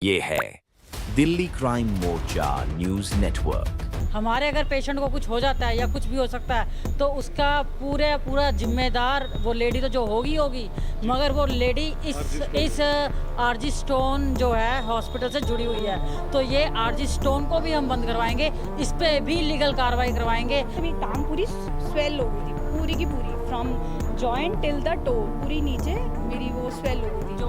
ये है दिल्ली क्राइम मोर्चा news network. हमारे अगर पेशेंट को कुछ हो जाता है या कुछ भी हो सकता है तो उसका पूरा जिम्मेदार वो लेडी तो जो होगी मगर वो लेडी इस आरजी स्टोन जो है हॉस्पिटल से जुड़ी हुई है, तो ये आरजी स्टोन को भी हम बंद करवाएंगे, इस पे भी लीगल कार्रवाई करवाएंगे। मेरी टांग पूरी स्वेल हो गई थी, पूरी की पूरी, from joint till the toe, पूरी नीचे मेरी वो स्वेल हो गई थी। जो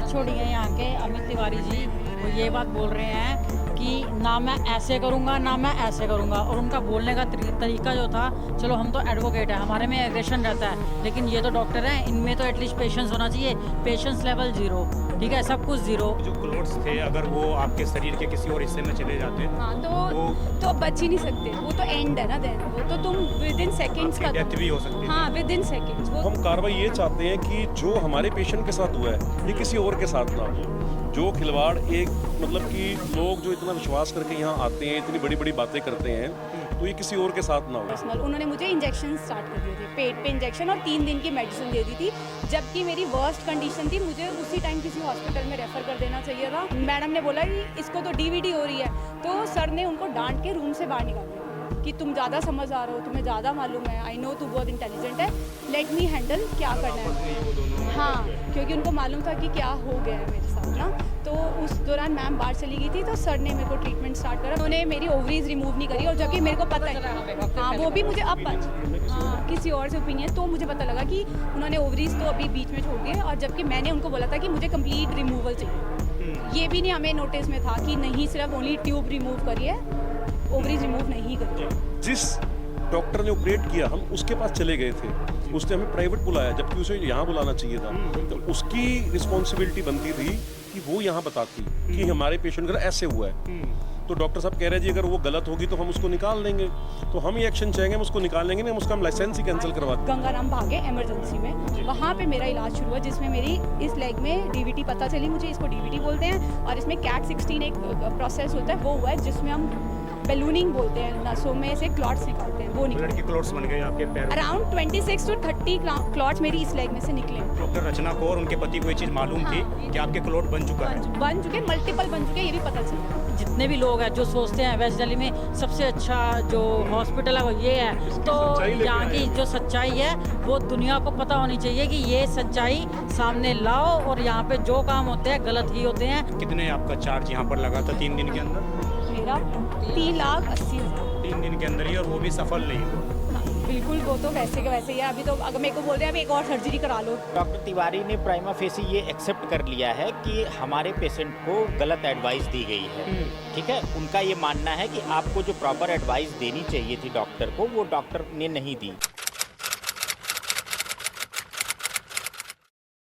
HOD है यहाँ के अमित तिवारी जी, वो ये बात बोल रहे हैं कि ना मैं ऐसे करूँगा ना मैं ऐसे करूँगा, और उनका बोलने का तरीका जो था, चलो हम तो एडवोकेट है, हमारे में एग्रेशन रहता है, लेकिन ये तो डॉक्टर हैं, इनमें तो एटलीस्ट पेशेंस होना चाहिए। पेशेंस लेवल 0, ठीक है, सब कुछ 0। जो क्लोट्स थे अगर वो आपके शरीर के किसी और हिस्से में चले जाते हैं, हाँ, तो बच ही नहीं सकते, वो तो एंड है ना, देन वो तो तुम विद इन सेकेंड्स का डेथ भी हो सकती है। हाँ, विद इन सेकेंड्स। हम कार्रवाई ये चाहते हैं कि जो हमारे पेशेंट के साथ हुआ है ये किसी और के साथ ना हो। जो खिलवाड़ एक मतलब कि लोग जो इतना विश्वास करके यहाँ आते हैं, इतनी बड़ी बड़ी बातें करते हैं, तो ये किसी और के साथ ना हो। उन्होंने मुझे इंजेक्शन स्टार्ट कर दिए थे, पेट पे इंजेक्शन, और 3 दिन की मेडिसिन दे दी थी, जबकि मेरी वर्स्ट कंडीशन थी, मुझे उसी टाइम किसी हॉस्पिटल में रेफर कर देना चाहिए था। मैडम ने बोला कि इसको तो DVT हो रही है, तो सर ने उनको डांट के रूम से बाहर निकाल दिया कि तुम ज़्यादा समझदार हो, तुम्हें ज़्यादा मालूम है, आई नो तू बहुत इंटेलिजेंट है, लेट मी हैंडल क्या करना है। हाँ, क्योंकि उनको मालूम था कि क्या हो गया है मेरे साथ ना, तो उस दौरान मैम बाहर चली गई थी, तो सर ने मेरे को ट्रीटमेंट स्टार्ट करा। उन्होंने मेरी ओवरीज रिमूव नहीं करी, और जबकि मेरे को पता है, हाँ, वो भी मुझे अब हाँ, किसी और से ओपिनियन, तो मुझे पता लगा कि उन्होंने ओवरीज तो अभी बीच में छोड़ दिए, और जबकि मैंने उनको बोला था कि मुझे कंप्लीट रिमूवल चाहिए। ये भी नहीं हमें नोटिस में था कि नहीं, सिर्फ ओनली ट्यूब रिमूव करिए, ओवरीज रिमूव नहीं करिए। जिस डॉक्टर ने ऑपरेट किया हम उसके पास चले गए थे, उसने हमें प्राइवेट बुलाया, जबकि उसे यहाँ बुलाना चाहिए था। तो उसकी रिस्पॉन्सिबिलिटी बनती थी कि वो यहाँ बताती कि हमारे पेशेंट का ऐसे हुआ है। तो डॉक्टर साहब कह रहे हैं जी अगर वो गलत होगी तो हम उसको निकाल देंगे, तो हम ये एक्शन चाहेंगे, हम उसको निकाल लेंगे, हम उसका लाइसेंस ही कैंसिल करवा देंगे। गंगाराम भागे इमरजेंसी में, वहाँ पे मेरा इलाज शुरू हुआ, जिसमें मेरी इस लेग में DVT पता चली, मुझे इसको DVT बोलते हैं, और इसमें CAT 16 एक प्रोसेस होता है, वो हुआ है जिसमें हम बैलूनिंग बोलते हैं, नसों में से क्लॉट्स निकालते हैं, वो निकले। के क्लोट्स बन गए आपके पैर। अराउंड 26 to 30 क्लॉट्स मेरी इस लेग में से निकले। डॉक्टर रचना को और उनके पति को ये चीज़ मालूम थी कि आपके क्लोट बन चुका है। बन चुके, मल्टीपल बन चुके, ये भी पता चला। जितने भी लोग हैं जो सोचते हैं वेस्ट दिल्ली में सबसे अच्छा जो हॉस्पिटल है वो ये है, तो यहाँ की जो सच्चाई है वो दुनिया को पता होनी चाहिए कि ये सच्चाई सामने लाओ, और यहाँ पे जो काम होते हैं गलत ही होते हैं। कितने आपका चार्ज यहाँ पर लगा था 3 दिन के अंदर? मेरा 3,80,000। 3 दिन के अंदर ही, और वो भी सफल नहीं हुआ। बिल्कुल, वो तो वैसे के वैसे ही है। अभी तो अगर मेरे को बोल रहे हैं अभी एक और सर्जरी करा लो। डॉक्टर तिवारी ने प्राइमा फेसी ये एक्सेप्ट कर लिया है कि हमारे पेशेंट को गलत एडवाइस दी गई है, ठीक है। उनका ये मानना है कि आपको जो प्रॉपर एडवाइस देनी चाहिए थी डॉक्टर को, वो डॉक्टर ने नहीं दी।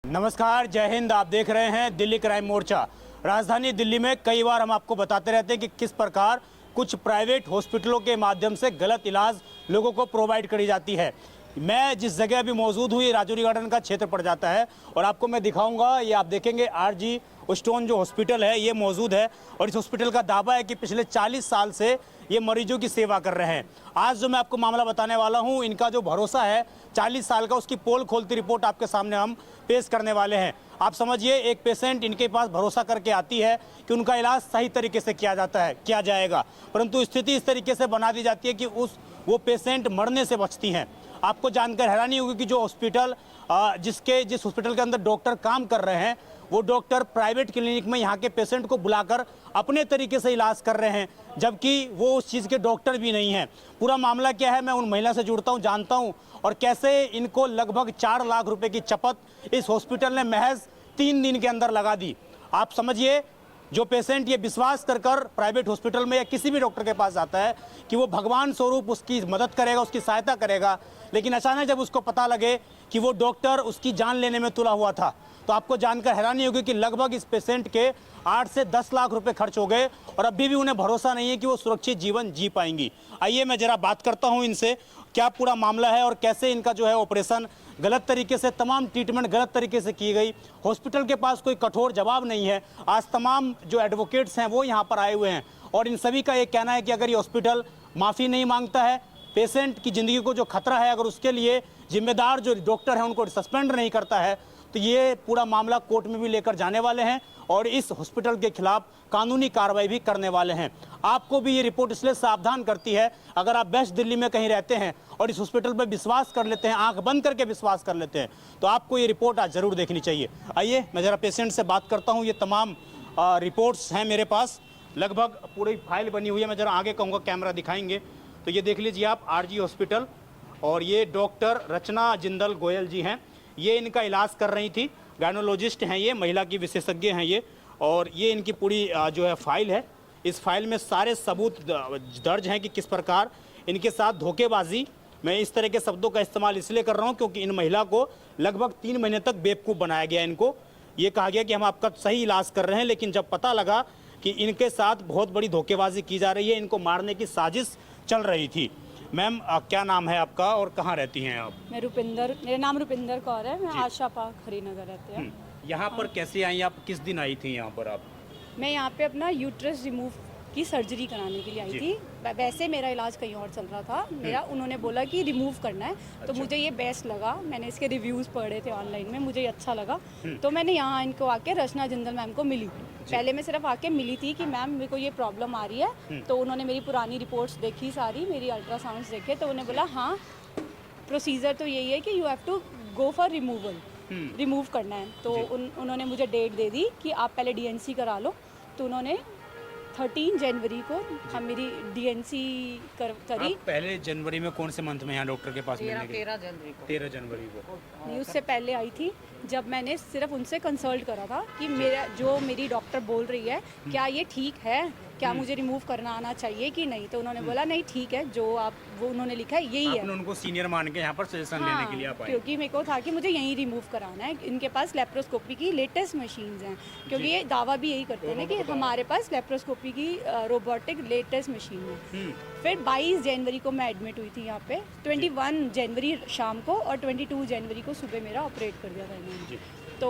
नमस्कार, जय हिंद। आप देख रहे हैं दिल्ली क्राइम मोर्चा। राजधानी दिल्ली में कई बार हम आपको बताते रहते हैं कि किस प्रकार कुछ प्राइवेट हॉस्पिटलों के माध्यम से गलत इलाज लोगों को प्रोवाइड करी जाती है। मैं जिस जगह अभी मौजूद हूँ ये राजौरी गार्डन का क्षेत्र पड़ जाता है, और आपको मैं दिखाऊंगा, ये आप देखेंगे RG स्टोन जो हॉस्पिटल है ये मौजूद है, और इस हॉस्पिटल का दावा है कि पिछले 40 साल से ये मरीजों की सेवा कर रहे हैं। आज जो मैं आपको मामला बताने वाला हूँ, इनका जो भरोसा है 40 साल का, उसकी पोल खोलती रिपोर्ट आपके सामने हम पेश करने वाले हैं। आप समझिए, एक पेशेंट इनके पास भरोसा करके आती है कि उनका इलाज सही तरीके से किया जाएगा, परंतु स्थिति इस तरीके से बना दी जाती है कि वो पेशेंट मरने से बचती हैं। आपको जानकर हैरानी होगी कि जो हॉस्पिटल जिस हॉस्पिटल के अंदर डॉक्टर काम कर रहे हैं, वो डॉक्टर प्राइवेट क्लिनिक में यहाँ के पेशेंट को बुलाकर अपने तरीके से इलाज कर रहे हैं, जबकि वो उस चीज़ के डॉक्टर भी नहीं हैं। पूरा मामला क्या है, मैं उन महिला से जुड़ता हूँ, जानता हूँ, और कैसे इनको लगभग 4 लाख रुपए की चपत इस हॉस्पिटल ने महज 3 दिन के अंदर लगा दी। आप समझिए, जो पेशेंट ये विश्वास कर प्राइवेट हॉस्पिटल में या किसी भी डॉक्टर के पास जाता है कि वो भगवान स्वरूप उसकी मदद करेगा, उसकी सहायता करेगा, लेकिन अचानक जब उसको पता लगे कि वो डॉक्टर उसकी जान लेने में तुला हुआ था, तो आपको जानकर हैरानी होगी कि लगभग इस पेशेंट के 8 से 10 लाख रुपए खर्च हो गए, और अभी भी उन्हें भरोसा नहीं है कि वो सुरक्षित जीवन जी पाएंगी। आइए मैं जरा बात करता हूँ इनसे, क्या पूरा मामला है और कैसे इनका जो है ऑपरेशन गलत तरीके से, तमाम ट्रीटमेंट गलत तरीके से की गई। हॉस्पिटल के पास कोई कठोर जवाब नहीं है। आज तमाम जो एडवोकेट्स हैं वो यहाँ पर आए हुए हैं, और इन सभी का ये कहना है कि अगर ये हॉस्पिटल माफ़ी नहीं मांगता है, पेशेंट की ज़िंदगी को जो खतरा है, अगर उसके लिए जिम्मेदार जो डॉक्टर है उनको सस्पेंड नहीं करता है, तो ये पूरा मामला कोर्ट में भी लेकर जाने वाले हैं और इस हॉस्पिटल के खिलाफ कानूनी कार्रवाई भी करने वाले हैं। आपको भी ये रिपोर्ट इसलिए सावधान करती है, अगर आप वेस्ट दिल्ली में कहीं रहते हैं और इस हॉस्पिटल पर विश्वास कर लेते हैं, आंख बंद करके विश्वास कर लेते हैं, तो आपको ये रिपोर्ट आज जरूर देखनी चाहिए। आइए मैं जरा पेशेंट से बात करता हूँ। ये तमाम रिपोर्ट्स हैं मेरे पास, लगभग पूरी फाइल बनी हुई है। मैं जरा आगे कहूँगा, कैमरा दिखाएंगे तो ये देख लीजिए आप, आरजी हॉस्पिटल, और ये डॉक्टर रचना जिंदल गोयल जी हैं, ये इनका इलाज कर रही थी। गायनोलॉजिस्ट हैं ये, महिला की विशेषज्ञ हैं ये, और ये इनकी पूरी जो है फाइल है। इस फाइल में सारे सबूत दर्ज हैं कि किस प्रकार इनके साथ धोखेबाजी, मैं इस तरह के शब्दों का इस्तेमाल इसलिए कर रहा हूँ क्योंकि इन महिला को लगभग 3 महीने तक बेवकूफ़ बनाया गया। इनको ये कहा गया कि हम आपका सही इलाज कर रहे हैं, लेकिन जब पता लगा कि इनके साथ बहुत बड़ी धोखेबाजी की जा रही है, इनको मारने की साजिश चल रही थी। मैम क्या नाम है आपका और कहाँ रहती हैं आप? मेरा नाम रुपिंदर कौर है, मैं आशा पार्क हरिनगर रहते हैं। यहाँ पर कैसे आई आप, किस दिन आई थी यहाँ पर आप? मैं यहाँ पे अपना यूट्रस रिमूव की सर्जरी कराने के लिए आई थी। वैसे मेरा इलाज कहीं और चल रहा था मेरा, उन्होंने बोला कि रिमूव करना है, तो मुझे ये बेस्ट लगा। मैंने इसके रिव्यूज़ पढ़े थे ऑनलाइन में, मुझे अच्छा लगा, तो मैंने यहाँ इनको आके रचना जिंदल मैम को मिली। पहले मैं सिर्फ आके मिली थी कि मैम मेरे को ये प्रॉब्लम आ रही है, तो उन्होंने मेरी पुरानी रिपोर्ट्स देखी सारी, मेरी अल्ट्रासाउंड्स देखे, तो उन्होंने बोला हाँ प्रोसीजर तो यही है कि you have to go for removal, remove करना है। तो उन्होंने मुझे डेट दे दी कि आप पहले डीएनसी करा लो, तो उन्होंने 13 जनवरी को हम मेरी डीएनसी करी। पहले जनवरी में कौन से मंथ में यहाँ डॉक्टर के पास मिलने गए? 13 जनवरी को। नहीं, उससे पहले आई थी, जब मैंने सिर्फ उनसे कंसल्ट करा था कि मेरा जो मेरी डॉक्टर बोल रही है क्या ये ठीक है, क्या मुझे रिमूव करना आना चाहिए कि नहीं, तो उन्होंने बोला नहीं ठीक है, जो आप वो उन्होंने लिखा है यही है। आपने उनको सीनियर मान के यहाँ पर सजेशन लेने के लिए आप आए? क्योंकि मेरे को था कि मुझे यहीं रिमूव कराना है। इनके पास लेप्रोस्कोपी की लेटेस्ट मशीन्स हैं, क्योंकि ये दावा भी यही करते हैं कि हमारे पास लेप्रोस्कोपी की रोबोटिक लेटेस्ट मशीन है। फिर 22 जनवरी को मैं एडमिट हुई थी यहाँ पे, 21 जनवरी शाम को और 22 जनवरी को सुबह मेरा ऑपरेट कर दिया था इन्होंने। तो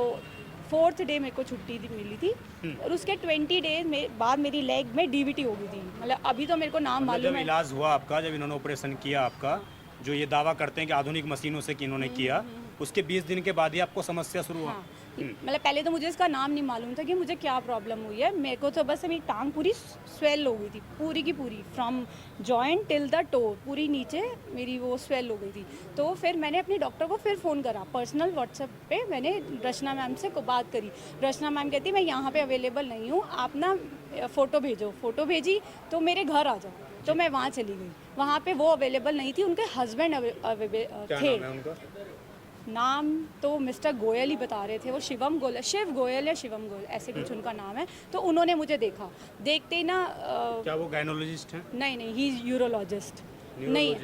4th डे मेरे को छुट्टी मिली थी, और उसके 20 डेज में बाद मेरी लेग में डीवीटी हो गई थी। मतलब अभी तो मेरे को नाम मालूम है। इलाज हुआ आपका, जब इन्होंने ऑपरेशन किया आपका, जो ये दावा करते हैं कि आधुनिक मशीनों से कि इन्होंने किया, उसके 20 दिन के बाद ही आपको समस्या शुरू हुआ? हाँ, मतलब पहले तो मुझे इसका नाम नहीं मालूम था कि मुझे क्या प्रॉब्लम हुई है। मेरे को तो बस मेरी टांग पूरी स्वेल हो गई थी, पूरी की पूरी, from joint till the toe, पूरी नीचे मेरी वो स्वेल हो गई थी। तो फिर मैंने अपने डॉक्टर को फिर फ़ोन करा, पर्सनल व्हाट्सएप पे मैंने रचना मैम से बात करी। रचना मैम कहती मैं यहाँ पे अवेलेबल नहीं हूँ, आप ना फ़ोटो भेजो। फ़ोटो भेजी तो मेरे घर आ जाओ, तो मैं वहाँ चली गई। वहाँ पे वो अवेलेबल नहीं थी, उनके हस्बैंड थे। नाम तो मिस्टर गोयल ही बता रहे थे, वो शिव गोयल या शिवम गोयल ऐसे कुछ उनका नाम है। तो उन्होंने मुझे देखा, देखते ही ना क्या वो गायनोलॉजिस्ट हैं? नहीं, ही इज यूरोलॉजिस्ट, नहीं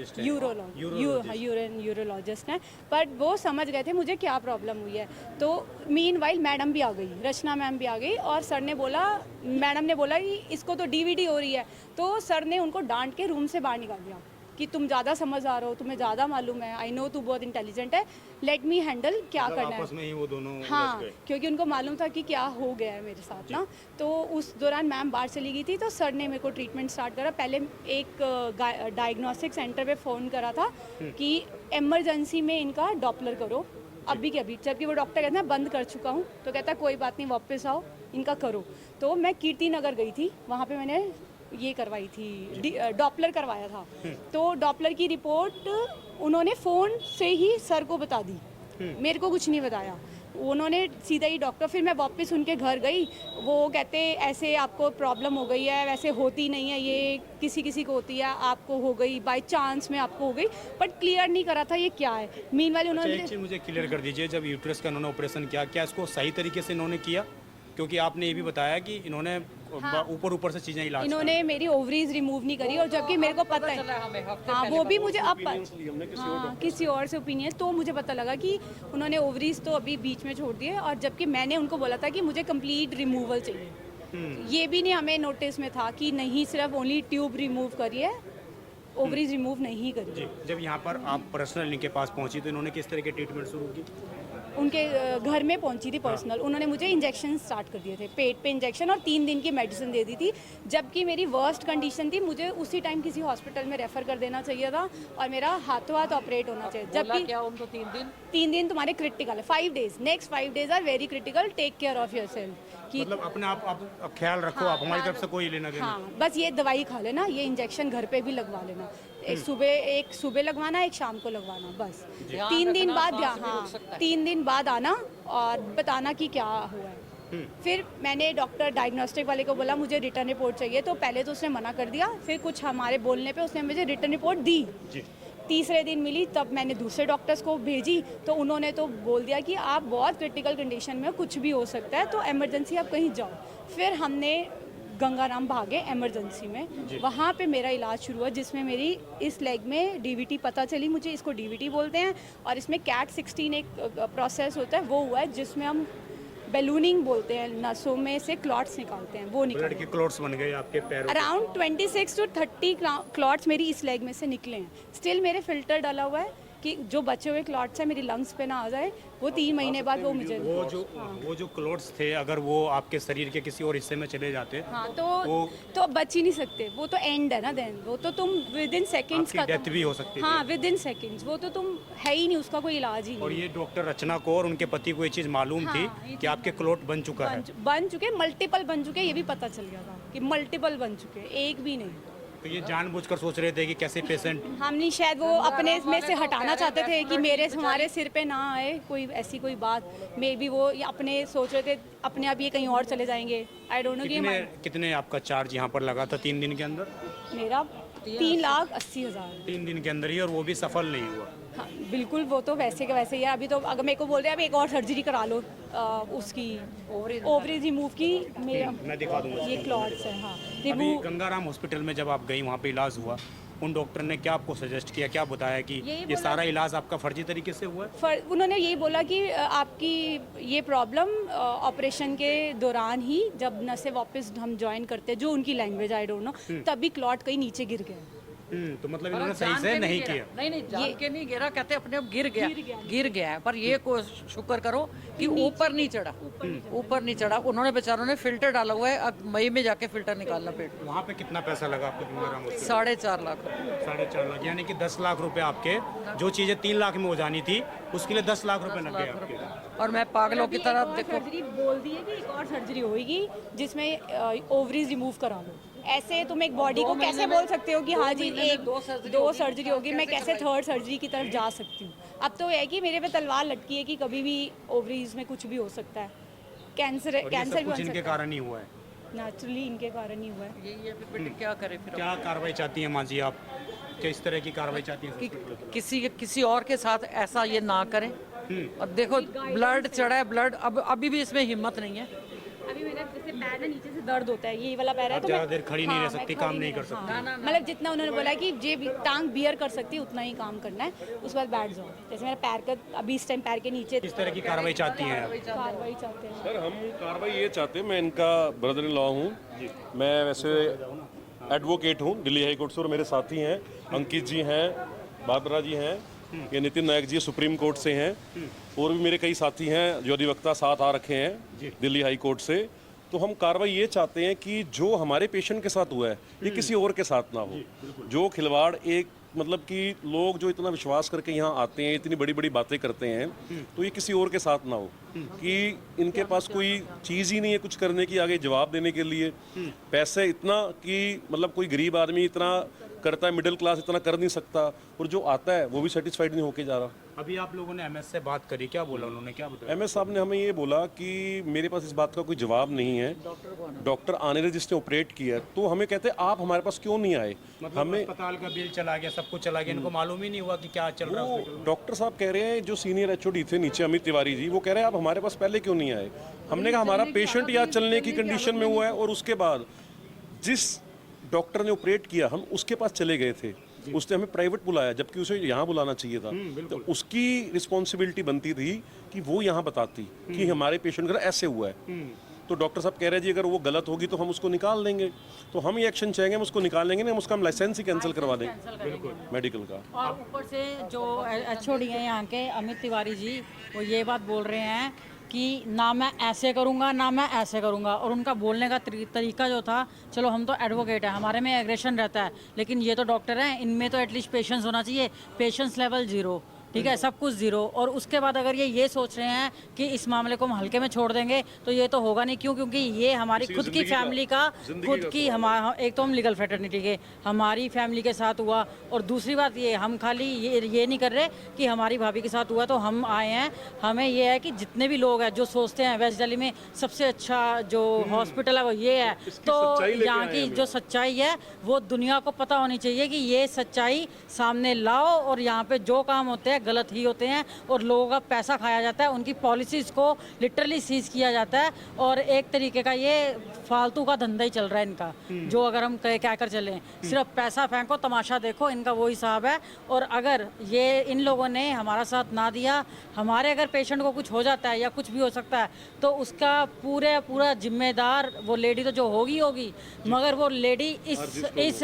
यूरोलॉजिस्ट हैं। पर वो समझ गए थे मुझे क्या प्रॉब्लम हुई है। तो मीनवाइल मैडम भी आ गई, रचना मैम भी आ गई, और सर ने बोला, मैडम ने बोला कि इसको तो डीवीडी हो रही है। तो सर ने उनको डांट के रूम से बाहर निकाल दिया कि तुम ज़्यादा समझदार हो, तुम्हें ज़्यादा मालूम है, आई नो तू बहुत इंटेलिजेंट है, लेट मी हैंडल क्या करना है। आपस में ही वो दोनों हाँ, क्योंकि उनको मालूम था कि क्या हो गया है मेरे साथ ना। तो उस दौरान मैम बाहर चली गई थी, तो सर ने मेरे को ट्रीटमेंट स्टार्ट करा। पहले एक डायग्नोस्टिक सेंटर पे फ़ोन करा था कि इमरजेंसी में इनका डॉपलर करो अभी के अभी, जबकि वो डॉक्टर कहते हैं बंद कर चुका हूँ। तो कहता कोई बात नहीं, वापस आओ, इनका करो। तो मैं कीर्ति नगर गई थी, वहाँ पर मैंने ये करवाई थी, डॉपलर करवाया था। तो डॉपलर की रिपोर्ट उन्होंने फ़ोन से ही सर को बता दी, मेरे को कुछ नहीं बताया उन्होंने, सीधा ही डॉक्टर। फिर मैं वापस उनके घर गई, वो कहते ऐसे आपको प्रॉब्लम हो गई है, वैसे होती नहीं है, ये किसी किसी को होती है, आपको हो गई बाय चांस में, आपको हो गई, बट क्लियर नहीं करा था ये क्या है। मीनवाइल उन्होंने एक चीज़ मुझे क्लियर कर दीजिए, जब यूट्रस का इन्होंने ऑपरेशन किया, क्या इसको सही तरीके से इन्होंने किया? क्योंकि आपने ये भी बताया कि इन्होंने ऊपर से चीज़ें इलाज, इन्होंने मेरी ओवरीज रिमूव नहीं करी, और जबकि मेरे को पता है, हाँ वो भी मुझे अब किसी और से ओपिनियन, तो मुझे पता लगा कि उन्होंने ओवरीज तो अभी बीच में छोड़ दिए, और जबकि मैंने उनको बोला था कि मुझे कंप्लीट रिमूवल चाहिए। ये भी नहीं हमें नोटिस में था कि नहीं सिर्फ ओनली ट्यूब रिमूव करिए, ओवरीज रिमूव नहीं करी। जब यहाँ पर आप पर्सनल इनके पास पहुँची तो इन्होंने किस तरह की ट्रीटमेंट शुरू की? उनके घर में पहुंची थी पर्सनल। उन्होंने मुझे इंजेक्शन स्टार्ट कर दिए थे, पेट पे इंजेक्शन और 3 दिन की मेडिसिन दे दी थी। जबकि मेरी वर्स्ट कंडीशन थी, मुझे उसी टाइम किसी हॉस्पिटल में रेफ़र कर देना चाहिए था और मेरा हाथों हाथ ऑपरेट होना चाहिए। जबकि क्या उनको 3 दिन तुम्हारे क्रिटिकल है, 5 days, next 5 days are very critical, take care of yourself. कि मतलब अपने आप ख्याल रखो, आप हमारी तरफ से कोई लेना देना। हाँ, बस ये दवाई खा लेना, ये इंजेक्शन घर पे भी लगवा लेना। एक सुबह लगवाना, एक शाम को लगवाना, बस 3 दिन बाद। हाँ, 3 दिन बाद आना और बताना कि क्या हुआ है। फिर मैंने डॉक्टर डायग्नोस्टिक वाले को बोला मुझे रिटर्न रिपोर्ट चाहिए, तो पहले तो उसने मना कर दिया, फिर कुछ हमारे बोलने पे उसने मुझे रिटर्न रिपोर्ट दी। तीसरे दिन मिली, तब मैंने दूसरे डॉक्टर्स को भेजी, तो उन्होंने तो बोल दिया कि आप बहुत क्रिटिकल कंडीशन में हो, कुछ भी हो सकता है, तो इमरजेंसी आप कहीं जाओ। फिर हमने गंगाराम भागे इमरजेंसी में, वहाँ पे मेरा इलाज शुरू हुआ, जिसमें मेरी इस लेग में डीवीटी पता चली मुझे, इसको डीवीटी बोलते हैं, और इसमें कैट 16 एक प्रोसेस होता है, वो हुआ है, जिसमें हम बैलूनिंग बोलते हैं, नसों में से क्लॉट्स निकालते हैं, वो ब्लड के क्लॉट्स बन गए आपके पैरों। अराउंड 26 to 30 क्लॉट्स मेरी इस लेग में से निकले हैं। स्टिल मेरे फिल्टर डाला हुआ है कि जो बचे हुए क्लॉट्स हैं मेरी लंग्स पे ना आ जाए, वो 3 महीने बाद वो मुझे वो जो क्लॉट्स थे, अगर वो आपके शरीर के किसी और हिस्से में चले जाते, हाँ, तो बच ही नहीं सकते, वो तो एंड है ना, देन वो तो तुम विद इन सेकेंड्स का डेथ भी हो सकती है। हाँ, विद इन सेकेंड्स, वो तो तुम है ही नहीं, उसका कोई इलाज ही नहीं। और ये डॉक्टर रचना को और उनके पति को ये चीज़ मालूम थी कि आपके क्लॉट बन चुका है। बन चुके, मल्टीपल बन चुके, ये भी पता चल गया था कि मल्टीपल बन चुके, एक भी नहीं। तो ये जानबूझकर सोच रहे थे कि कैसे पेशेंट, हम नहीं, शायद वो अपने में से हटाना चाहते थे कि मेरे हमारे सिर पे ना आए कोई ऐसी कोई बात। मे बी वो अपने सोच रहे थे अपने आप ये कहीं और चले जाएंगे, आई डोंट नो। कितने आपका चार्ज यहाँ पर लगा था 3 दिन के अंदर? मेरा 3,80,000 3 दिन के अंदर ही, और वो भी सफल नहीं हुआ। हाँ, बिल्कुल, वो तो वैसे के वैसे ही है। अभी तो अगर मेरे को बोल रहे हैं अब एक और सर्जरी करा लो, उसकी ओवरीज रिमूव की, मैं दिखा दूंगा। ये क्लॉट्स है। हाँ, अभी गंगाराम हॉस्पिटल में जब आप गई, वहाँ पे इलाज हुआ, उन डॉक्टर ने क्या आपको सजेस्ट किया, क्या बताया कि ये सारा इलाज आपका फर्जी तरीके से हुआ है? उन्होंने यही बोला कि आपकी ये प्रॉब्लम ऑपरेशन के दौरान ही, जब नसें वापस हम ज्वाइन करते हैं, जो उनकी लैंग्वेज आई डोंट नो, तभी क्लॉट कहीं नीचे गिर गया। तो मतलब इन्होंने सही से नहीं किया। नहीं जान के नहीं गिरा, कहते अपने आप गिर गया है। पर ये को शुक्र करो कि ऊपर नहीं चढ़ा, ऊपर नहीं चढ़ा। उन्होंने बेचारों ने फिल्टर डाला हुआ है, अब मई में जाके फिल्टर निकालना पेट। वहाँ पे कितना पैसा लगा आपको गंगाराम हॉस्पिटल? 4.5 लाख। 4.5 लाख, यानी कि 10 लाख रुपए आपके, जो चीज़ें 3 लाख में हो जानी थी, उसके लिए 10 लाख रुपए लग गए आपके। और मैं पागलों की तरह देखो, सर्जरी बोल दी है कि एक और सर्जरी होगी जिसमें ओवरीज रिमूव करा लो। ऐसे तुम एक बॉडी को कैसे बोल सकते हो कि हाँ जी एक दो सर्जरी होगी, मैं कैसे 3rd सर्जरी की तरफ जा सकती हूँ? अब तो है कि मेरे पे तलवार लटकी है कि कभी भी ओवरीज में कुछ भी हो सकता है, कैंसर भी बन सकता है। इनके कारण ही हुआ है, नेचुरली इनके कारण ही हुआ है। यही है, फिर बेटे क्या करे फिर? क्या कार्रवाई चाहती हैं माँ जी आप? किस तरह की कार्रवाई चाहती हैं? कि किसी और के साथ ऐसा ये ना करें। और देखो ब्लड चढ़ा है, ब्लड अभी भी इसमें हिम्मत नहीं है। अभी मेरा जैसे पैर ना नीचे से दर्द होता है, ये वाला पैर है, तो ज़्यादा देर खड़ी नहीं रह सकती, काम नहीं कर सकती। मतलब जितना उन्होंने बोला कि जे टांग बियर कर सकती है उतना ही काम करना है, उसके बाद बैठ जाओ। जैसे मेरा पैर का अभी इस टाइम पैर के नीचे। किस तरह की कार्रवाई चाहती हैं आप? कार्रवाई चाहते हैं सर, हम कार्रवाई ये चाहते हैं, मैं इनका ब्रदर इन लॉ हूँ, मैं वैसे एडवोकेट हूँ दिल्ली हाई कोर्ट से, और मेरे साथी हैं अंकित जी हैं, बाबरा जी हैं, ये नितिन नायक जी सुप्रीम कोर्ट से हैं, और भी मेरे कई साथी हैं जो अधिवक्ता साथ आ रखे हैं दिल्ली हाई कोर्ट से। तो हम कार्रवाई ये चाहते हैं कि जो हमारे पेशेंट के साथ हुआ है ये किसी और के साथ ना हो। जो खिलवाड़ एक मतलब कि लोग जो इतना विश्वास करके यहाँ आते हैं, इतनी बड़ी बड़ी बातें करते हैं, तो ये किसी और के साथ ना हो, कि इनके पास कोई चीज़ ही नहीं है कुछ करने की, आगे जवाब देने के लिए पैसे इतना कि मतलब कोई गरीब आदमी इतना करता है, मिडिल क्लास इतना कर नहीं सकता, और जो आता है वो भी सेटिस्फाइड नहीं होके जा रहा। अभी आप लोगों ने एमएस से बात करी, क्या बोला उन्होंने, क्या बताया? एमएस साहब ने हमें ये बोला कि मेरे पास इस बात का कोई जवाब नहीं है, डॉक्टर आने रहे जिसने ऑपरेट किया, तो हमें कहते हैं आप हमारे पास क्यों नहीं आए? मतलब हमें अस्पताल का बिल चला गया, सब कुछ चला गया, इनको मालूम ही नहीं हुआ कि क्या चल रहा है हॉस्पिटल में। डॉक्टर साहब कह रहे हैं, जो सीनियर एचओडी थे नीचे अमित तिवारी जी, वो कह रहे हैं आप हमारे पास पहले क्यों नहीं आए? हमने कहा हमारा पेशेंट यहाँ चलने की कंडीशन में हुआ है, और उसके बाद जिस डॉक्टर ने ऑपरेट किया हम उसके पास चले गए थे, उसने हमें प्राइवेट बुलाया, जबकि उसे यहाँ बुलाना चाहिए था। तो उसकी रिस्पॉन्सिबिलिटी बनती थी कि वो यहाँ बताती कि हमारे पेशेंट का ऐसे हुआ है। तो डॉक्टर साहब कह रहे हैं जी अगर वो गलत होगी तो हम उसको निकाल देंगे। तो हम ये एक्शन चाहेंगे, हम उसको निकालेंगे नहीं, हम उसका लाइसेंस ही कैंसिल करवा देंगे मेडिकल का। और ऊपर से जो HOD हैं यहाँ के अमित तिवारी जी, वो ये बात बोल रहे हैं कि ना मैं ऐसे करूँगा ना मैं ऐसे करूँगा। और उनका बोलने का तरीका जो था, चलो हम तो एडवोकेट हैं, हमारे में एग्रेशन रहता है, लेकिन ये तो डॉक्टर हैं, इनमें तो एटलीस्ट पेशेंस होना चाहिए। पेशेंस लेवल 0, ठीक है, सब कुछ 0। और उसके बाद अगर ये सोच रहे हैं कि इस मामले को हम हल्के में छोड़ देंगे तो ये तो होगा नहीं। क्यों? क्योंकि ये हमारी खुद की फैमिली का खुद की हमारा, एक तो हम लीगल फ्रेटर्निटी के हमारी फैमिली के साथ हुआ, और दूसरी बात ये हम खाली ये नहीं कर रहे कि हमारी भाभी के साथ हुआ तो हम आए हैं। हमें ये है कि जितने भी लोग हैं जो सोचते हैं वेस्ट दिल्ली में सबसे अच्छा जो हॉस्पिटल है वो ये है, तो यहाँ की जो सच्चाई है वो दुनिया को पता होनी चाहिए कि ये सच्चाई सामने लाओ। और यहाँ पे जो काम होते हैं गलत ही होते हैं, और लोगों का पैसा खाया जाता है, उनकी पॉलिसीज को लिटरली सीज किया जाता है। और एक तरीके का ये फालतू का धंधा ही चल रहा है इनका, जो अगर हम क्या कर चलें, सिर्फ पैसा फेंको तमाशा देखो, इनका वही हिसाब है। और अगर ये इन लोगों ने हमारा साथ ना दिया, हमारे अगर पेशेंट को कुछ हो जाता है या कुछ भी हो सकता है, तो उसका पूरा जिम्मेदार वो लेडी तो जो होगी, मगर वो लेडी इस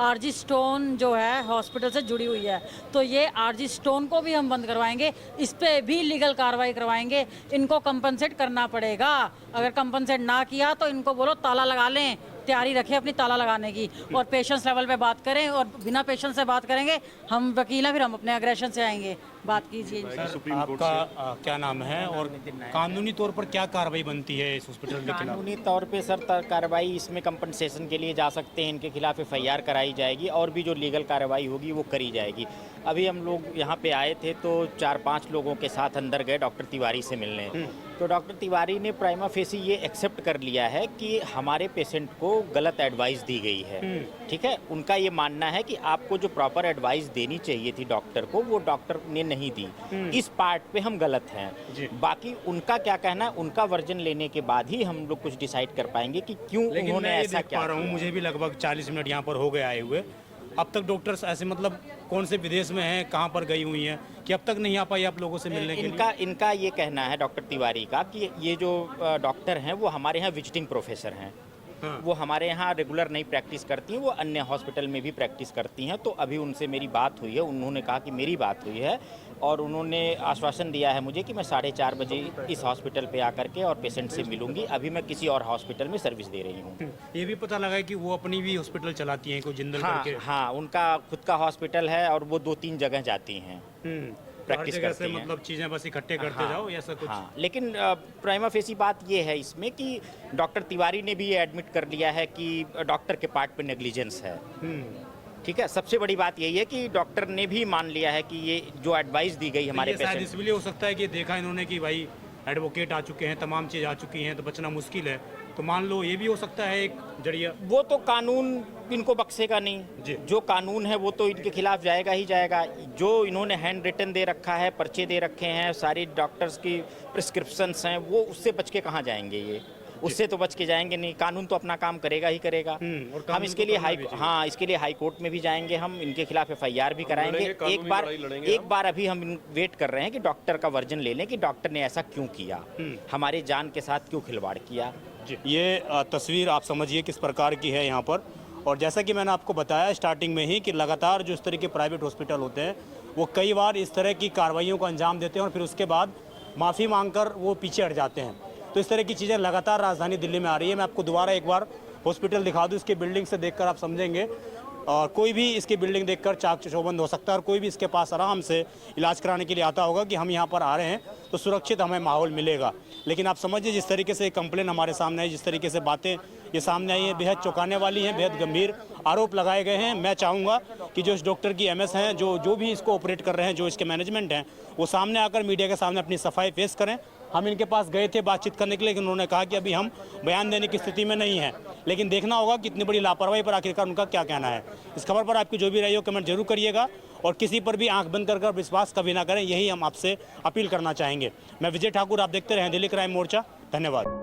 RG स्टोन जो है हॉस्पिटल से जुड़ी हुई है। तो ये RG स्टोन को भी हम बंद करवाएंगे, इस पे भी लीगल कार्रवाई करवाएंगे। इनको कंपनसेट करना पड़ेगा, अगर कंपनसेट ना किया तो इनको बोलो ताला लगा लें, तैयारी रखें अपनी ताला लगाने की, और पेशेंस लेवल पे बात करें। और बिना पेशेंस से बात करेंगे, हम वकील हैं, फिर हम अपने एग्रेशन से आएंगे। बात कीजिए। आपका क्या नाम है और कानूनी तौर पर क्या कार्रवाई बनती है इस हॉस्पिटल के खिलाफ? कानूनी तौर पे सर कार्रवाई इसमें कंपनसेशन के लिए जा सकते हैं, इनके खिलाफ FIR कराई जाएगी, और भी जो लीगल कार्रवाई होगी वो करी जाएगी। अभी हम लोग यहाँ पे आए थे तो 4-5 लोगों के साथ अंदर गए डॉक्टर तिवारी से मिलने। तो डॉक्टर तिवारी ने प्राइमा फेसी ये एक्सेप्ट कर लिया है कि हमारे पेशेंट को गलत एडवाइस दी गई है। ठीक है, उनका ये मानना है कि आपको जो प्रॉपर एडवाइस देनी चाहिए थी डॉक्टर को, वो डॉक्टर ने नहीं दी। इस पार्ट पे हम गलत हैं। बाकी उनका क्या कहना है, उनका वर्जन लेने के बाद ही हम लोग कुछ डिसाइड कर पाएंगे कि क्यों उन्होंने ऐसा क्या किया। मुझे भी लगभग 40 मिनट यहाँ पर हो गए आए हुए। अब तक डॉक्टर्स ऐसे मतलब कौन से विदेश में हैं, कहाँ पर गई हुई हैं कि अब तक नहीं आ पाई आप लोगों से मिलने के लिए? इनका ये कहना है डॉक्टर तिवारी का कि ये जो डॉक्टर हैं वो हमारे यहाँ विजिटिंग प्रोफेसर हैं। वो हमारे यहाँ रेगुलर नहीं प्रैक्टिस करती हैं, वो अन्य हॉस्पिटल में भी प्रैक्टिस करती हैं। तो अभी उनसे मेरी बात हुई है, उन्होंने कहा कि मेरी बात हुई है, और उन्होंने आश्वासन दिया है मुझे कि मैं 4:30 बजे इस हॉस्पिटल पे आकर के और पेशेंट से मिलूंगी। अभी मैं किसी और हॉस्पिटल में सर्विस दे रही हूँ। ये भी पता लगा है कि वो अपनी भी हॉस्पिटल चलाती हैं, कोई जिंदल करके। हाँ, उनका खुद का हॉस्पिटल है और वो 2-3 जगह जाती हैं, प्रैक्टिस करते हैं। मतलब चीज़ें बस इकट्ठे करते जाओ ऐसा कुछ। हाँ, लेकिन प्राइमा फेसी बात ये है इसमें कि डॉक्टर तिवारी ने भी ये एडमिट कर लिया है कि डॉक्टर के पार्ट पे नेग्लिजेंस है। ठीक है, सबसे बड़ी बात यही है कि डॉक्टर ने भी मान लिया है कि ये जो एडवाइस दी गई हमारे पेशेंट, इसलिए हो सकता है कि देखा इन्होंने कि भाई एडवोकेट आ चुके हैं, तमाम चीज़ आ चुकी हैं, तो बचना मुश्किल है। तो मान लो ये भी हो सकता है एक जरिया। वो तो कानून इनको बख्शेगा नहीं, जो कानून है वो तो इनके खिलाफ जाएगा ही जाएगा। जो इन्होंने हैंड रिटन दे रखा है, पर्चे दे रखे हैं, सारी डॉक्टर्स की प्रिस्क्रिप्शंस हैं, वो उससे बच के कहाँ जाएंगे? ये उससे तो बच के जाएंगे नहीं। कानून तो अपना काम करेगा ही करेगा। हम इसके लिए इसके लिए हाई कोर्ट में भी जाएंगे, हम इनके खिलाफ FIR भी कराएंगे। एक बार अभी हम वेट कर रहे हैं कि डॉक्टर का वर्जन ले लें कि डॉक्टर ने ऐसा क्यों किया, हमारे जान के साथ क्यों खिलवाड़ किया। ये तस्वीर आप समझिए किस प्रकार की है यहाँ पर। और जैसा कि मैंने आपको बताया स्टार्टिंग में ही कि लगातार जो इस तरह के प्राइवेट हॉस्पिटल होते हैं वो कई बार इस तरह की कार्रवाइयों को अंजाम देते हैं और फिर उसके बाद माफ़ी मांगकर वो पीछे हट जाते हैं। तो इस तरह की चीज़ें लगातार राजधानी दिल्ली में आ रही है। मैं आपको दोबारा एक बार हॉस्पिटल दिखा दूँ, इसके बिल्डिंग से देखकर आप समझेंगे। और कोई भी इसकी बिल्डिंग देखकर चाक चौबंद हो सकता है और कोई भी इसके पास आराम से इलाज कराने के लिए आता होगा कि हम यहाँ पर आ रहे हैं तो सुरक्षित हमें माहौल मिलेगा। लेकिन आप समझिए जिस तरीके से कंप्लेन हमारे सामने है, जिस तरीके से बातें ये सामने आई हैं, बेहद चौंकाने वाली हैं, बेहद गंभीर आरोप लगाए गए हैं। मैं चाहूँगा कि जो इस डॉक्टर की MS हैं, जो भी इसको ऑपरेट कर रहे हैं, जो इसके मैनेजमेंट हैं, वो सामने आकर मीडिया के सामने अपनी सफाई पेश करें। हम इनके पास गए थे बातचीत करने के लिए, लेकिन उन्होंने कहा कि अभी हम बयान देने की स्थिति में नहीं हैं। लेकिन देखना होगा कि इतनी बड़ी लापरवाही पर आखिरकार उनका क्या कहना है। इस खबर पर आपकी जो भी रही हो कमेंट जरूर करिएगा और किसी पर भी आंख बंद कर विश्वास कभी ना करें, यही हम आपसे अपील करना चाहेंगे। मैं विजय ठाकुर, आप देखते रहें दिल्ली क्राइम मोर्चा। धन्यवाद।